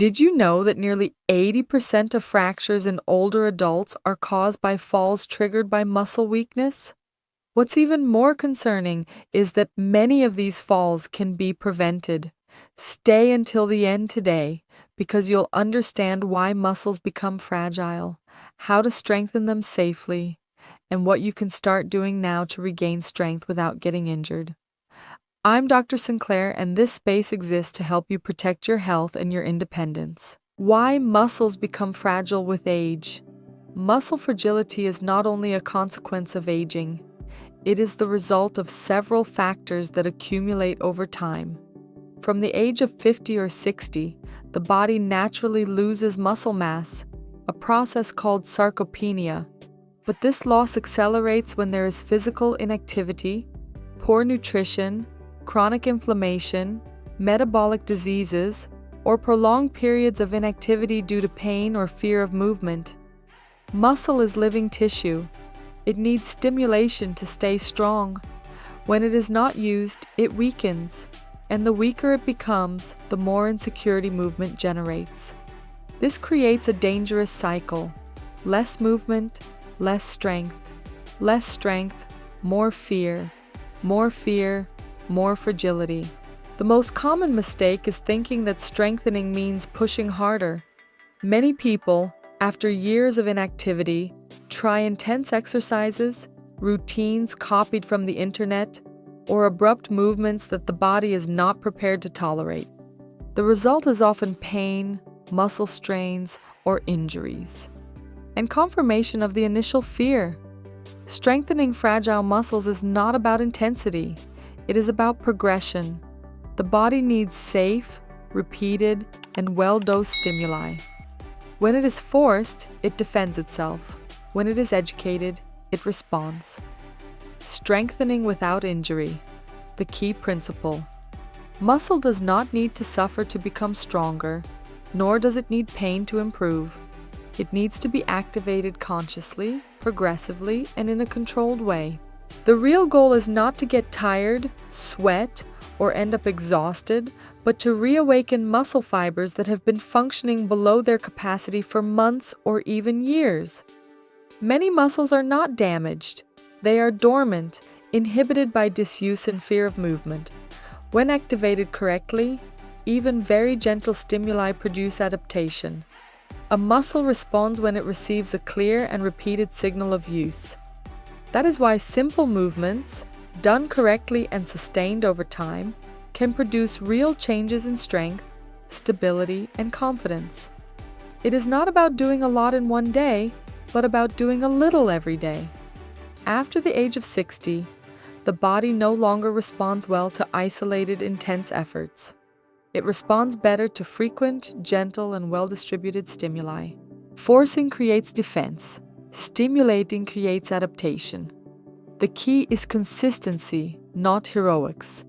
Did you know that nearly 80% of fractures in older adults are caused by falls triggered by muscle weakness? What's even more concerning is that many of these falls can be prevented. Stay until the end today because you'll understand why muscles become fragile, how to strengthen them safely, and what you can start doing now to regain strength without getting injured. I'm Dr. Sinclair, and this space exists to help you protect your health and your independence. Why muscles become fragile with age? Muscle fragility is not only a consequence of aging, it is the result of several factors that accumulate over time. From the age of 50 or 60, the body naturally loses muscle mass, a process called sarcopenia. But this loss accelerates when there is physical inactivity, poor nutrition, chronic inflammation, metabolic diseases, or prolonged periods of inactivity due to pain or fear of movement. Muscle is living tissue. It needs stimulation to stay strong. When it is not used, it weakens, and the weaker it becomes, the more insecurity movement generates. This creates a dangerous cycle. Less movement, less strength, more fear, more fragility. The most common mistake is thinking that strengthening means pushing harder. Many people, after years of inactivity, try intense exercises, routines copied from the internet, or abrupt movements that the body is not prepared to tolerate. The result is often pain, muscle strains, or injuries, and confirmation of the initial fear. Strengthening fragile muscles is not about intensity. It is about progression. The body needs safe, repeated, and well-dosed stimuli. When it is forced, it defends itself. When it is educated, it responds. Strengthening without injury. The key principle. Muscle does not need to suffer to become stronger, nor does it need pain to improve. It needs to be activated consciously, progressively, and in a controlled way. The real goal is not to get tired, sweat, or end up exhausted, but to reawaken muscle fibers that have been functioning below their capacity for months or even years. Many muscles are not damaged. They are dormant, inhibited by disuse and fear of movement. When activated correctly, even very gentle stimuli produce adaptation. A muscle responds when it receives a clear and repeated signal of use. That is why simple movements, done correctly and sustained over time, can produce real changes in strength, stability, and confidence. It is not about doing a lot in one day, but about doing a little every day. After the age of 60, the body no longer responds well to isolated, intense efforts. It responds better to frequent, gentle, and well-distributed stimuli. Forcing creates defense. Stimulating creates adaptation. The key is consistency, not heroics.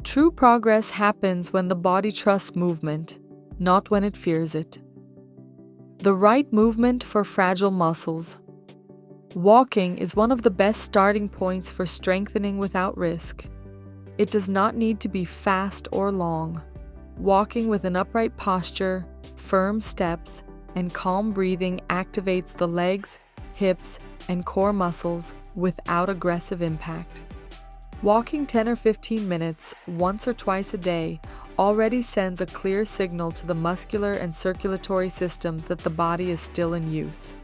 True progress happens when the body trusts movement, not when it fears it. The right movement for fragile muscles. Walking is one of the best starting points for strengthening without risk. It does not need to be fast or long. Walking with an upright posture, firm steps, and calm breathing activates the legs, hips, and core muscles without aggressive impact. Walking 10 or 15 minutes, once or twice a day, already sends a clear signal to the muscular and circulatory systems that the body is still in use.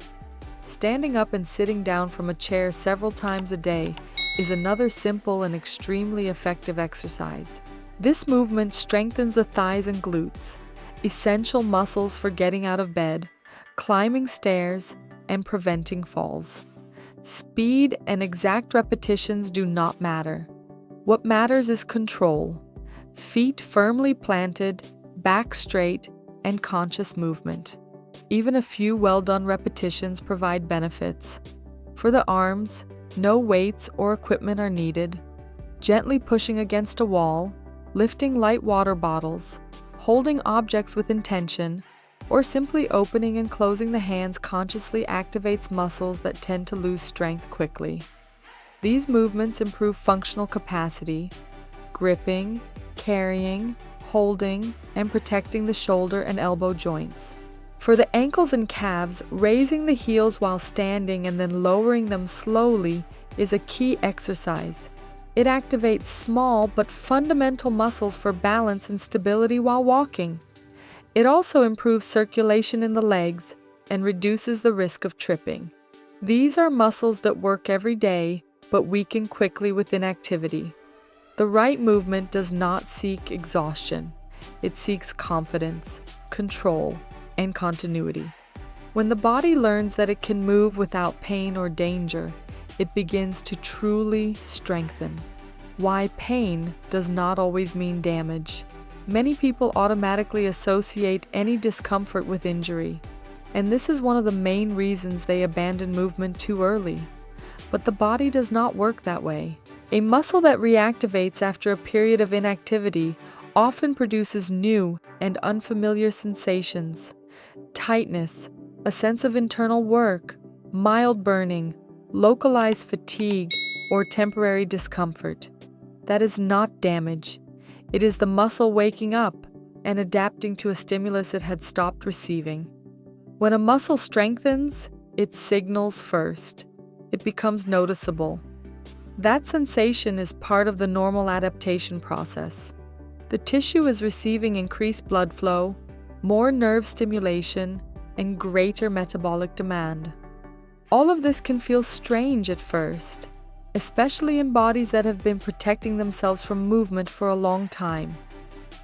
Standing up and sitting down from a chair several times a day is another simple and extremely effective exercise. This movement strengthens the thighs and glutes, essential muscles for getting out of bed, climbing stairs, and preventing falls. Speed and exact repetitions do not matter. What matters is control. Feet firmly planted, back straight, and conscious movement. Even a few well-done repetitions provide benefits. For the arms, no weights or equipment are needed. Gently pushing against a wall, lifting light water bottles, holding objects with intention, or simply opening and closing the hands consciously activates muscles that tend to lose strength quickly. These movements improve functional capacity, gripping, carrying, holding, and protecting the shoulder and elbow joints. For the ankles and calves, raising the heels while standing and then lowering them slowly is a key exercise. It activates small but fundamental muscles for balance and stability while walking. It also improves circulation in the legs and reduces the risk of tripping. These are muscles that work every day but weaken quickly with inactivity. The right movement does not seek exhaustion. It seeks confidence, control, and continuity. When the body learns that it can move without pain or danger, it begins to truly strengthen. Why pain does not always mean damage. Many people automatically associate any discomfort with injury, and this is one of the main reasons they abandon movement too early. But the body does not work that way. A muscle that reactivates after a period of inactivity often produces new and unfamiliar sensations. Tightness, a sense of internal work, mild burning, localized fatigue, or temporary discomfort. That is not damage. It is the muscle waking up and adapting to a stimulus it had stopped receiving. When a muscle strengthens, it signals first. It becomes noticeable. That sensation is part of the normal adaptation process. The tissue is receiving increased blood flow, more nerve stimulation, and greater metabolic demand. All of this can feel strange at first, especially in bodies that have been protecting themselves from movement for a long time.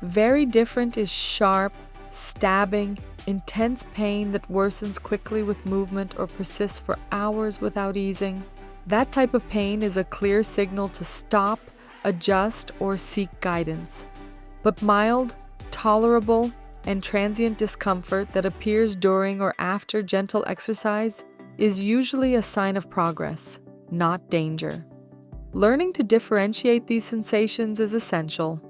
Very different is sharp, stabbing, intense pain that worsens quickly with movement or persists for hours without easing. That type of pain is a clear signal to stop, adjust, or seek guidance. But mild, tolerable, and transient discomfort that appears during or after gentle exercise is usually a sign of progress, not danger. Learning to differentiate these sensations is essential.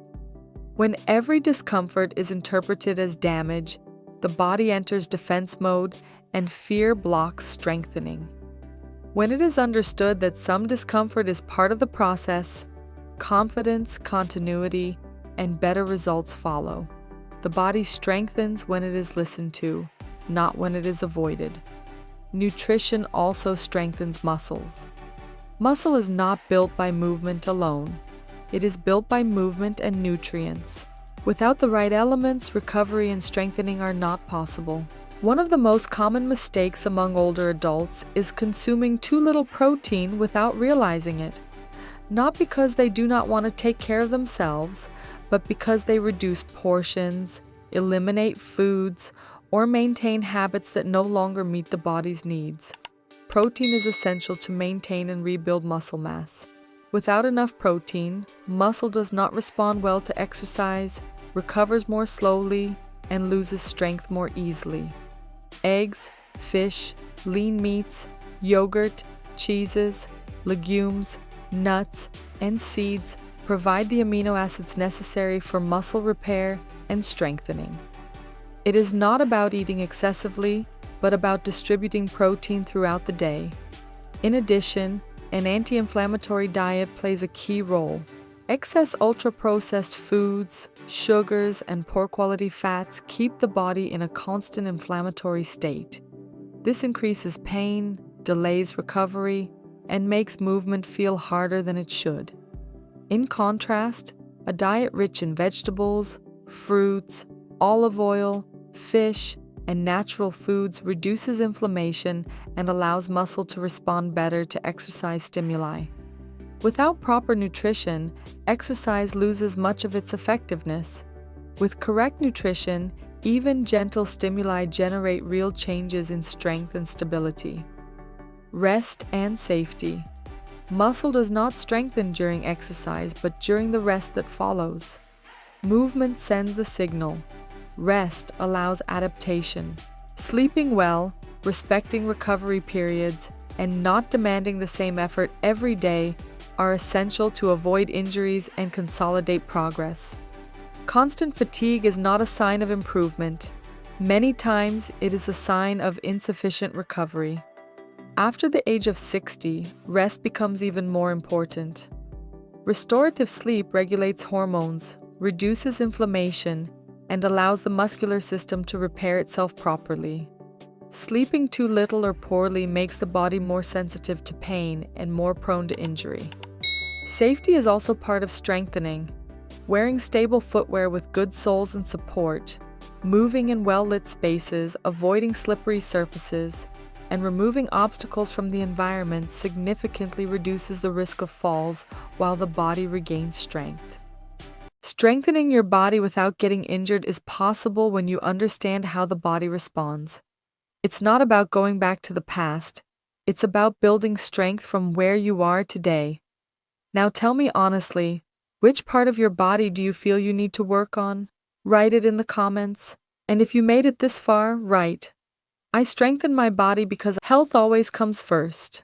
When every discomfort is interpreted as damage, the body enters defense mode and fear blocks strengthening. When it is understood that some discomfort is part of the process, confidence, continuity, and better results follow. The body strengthens when it is listened to, not when it is avoided. Nutrition also strengthens muscles. Muscle is not built by movement alone. It is built by movement and nutrients. Without the right elements, recovery and strengthening are not possible. One of the most common mistakes among older adults is consuming too little protein without realizing it. Not because they do not want to take care of themselves, but because they reduce portions, eliminate foods, or maintain habits that no longer meet the body's needs. Protein is essential to maintain and rebuild muscle mass. Without enough protein, muscle does not respond well to exercise, recovers more slowly, and loses strength more easily. Eggs, fish, lean meats, yogurt, cheeses, legumes, nuts, and seeds provide the amino acids necessary for muscle repair and strengthening. It is not about eating excessively, but about distributing protein throughout the day. In addition, an anti-inflammatory diet plays a key role. Excess ultra-processed foods, sugars, and poor-quality fats keep the body in a constant inflammatory state. This increases pain, delays recovery, and makes movement feel harder than it should. In contrast, a diet rich in vegetables, fruits, olive oil, fish, and natural foods reduces inflammation and allows muscle to respond better to exercise stimuli. Without proper nutrition, exercise loses much of its effectiveness. With correct nutrition, even gentle stimuli generate real changes in strength and stability. Rest and safety. Muscle does not strengthen during exercise, but during the rest that follows. Movement sends the signal. Rest allows adaptation. Sleeping well, respecting recovery periods, and not demanding the same effort every day are essential to avoid injuries and consolidate progress. Constant fatigue is not a sign of improvement. Many times, it is a sign of insufficient recovery. After the age of 60, rest becomes even more important. Restorative sleep regulates hormones, reduces inflammation, and allows the muscular system to repair itself properly. Sleeping too little or poorly makes the body more sensitive to pain and more prone to injury. Safety is also part of strengthening. Wearing stable footwear with good soles and support, moving in well-lit spaces, avoiding slippery surfaces, and removing obstacles from the environment significantly reduces the risk of falls while the body regains strength. Strengthening your body without getting injured is possible when you understand how the body responds. It's not about going back to the past, it's about building strength from where you are today. Now tell me honestly, which part of your body do you feel you need to work on? Write it in the comments. And if you made it this far, write, I strengthen my body because health always comes first.